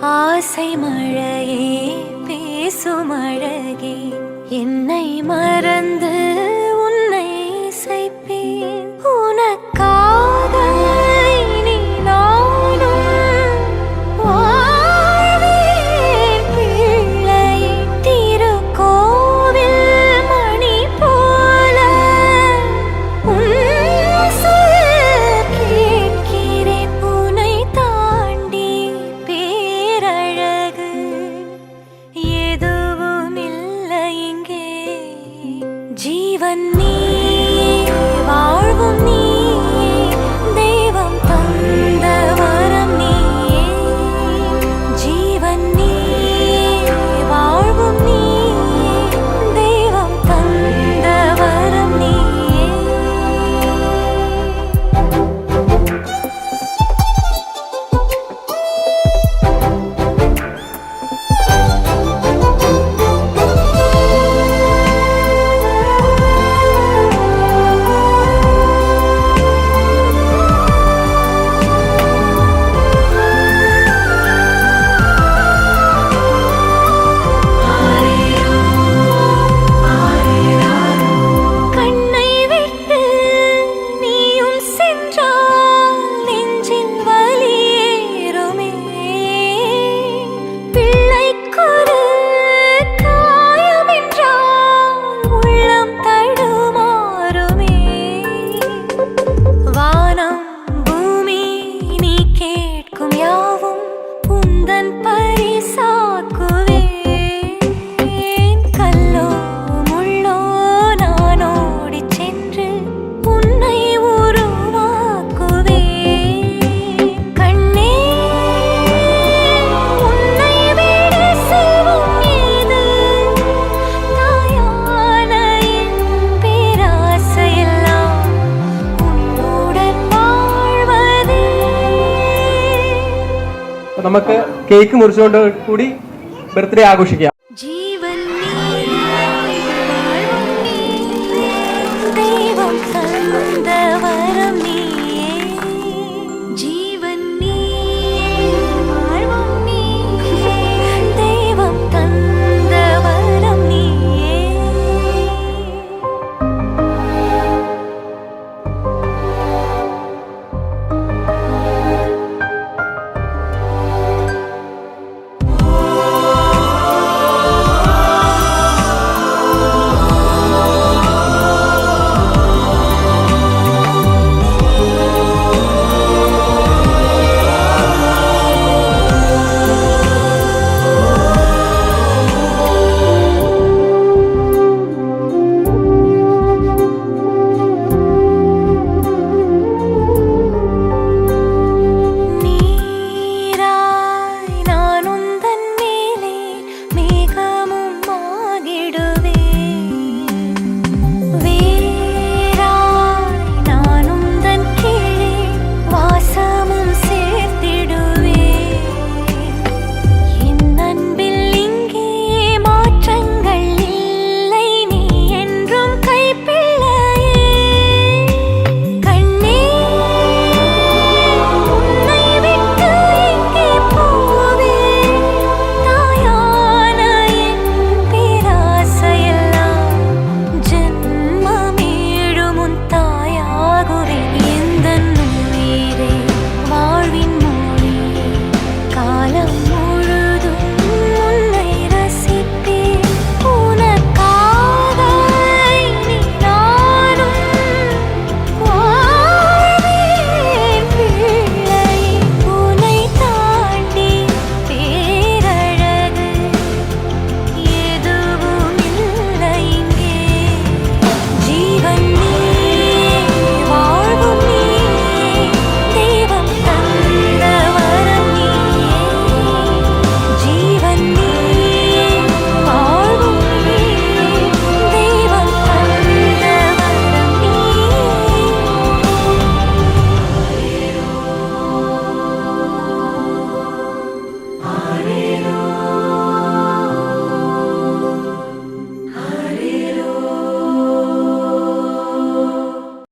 ஆசை மழையே பேசும் அழகே, என்னை மறந்து உன்னை இசைப்பேன். உனக்காக இனி நானும் வாழ்வேன். பிள்ளையே திருக்கோவில் மணி போல உன் சொல் கேட்கிறேன். உன்னை தாண்டி பேரழகு எதுவும் இல்லை இங்கே. ஜீவன் நீயே, வாழ்வும் நீயே, தெய்வம் தந்த வரம் நீயே. ஜீவன் நீயே, வாழ்வும் நீயே, தெய்வம் தந்த வரம் நீயே. கண்ணை விட்டு நீயும் சென்றால் நெஞ்சில் வலியேறுமே. பிள்ளைக்கொரு காயம் என்றால் உள்ளம் தடுமாறுமே. வானம் பூமி நீ கேட்கும் யாவும் உந்தன் பரிசாக்குவேன். கல்லோ முள்ளோ நான் ஓடிச் சென்று உன்னை உருவாக்குவேன். கண்ணே, உன்னை விட செல்வம் ஏது? தாயான என் பேராசையெல்லாம் உன்னுடன் வாழ்வதே. നമുക്ക് കേക്ക് മുറിച്ചുകൊണ്ട് കൂടി ബർത്ത്ഡേ ആഘോഷിക്കാം.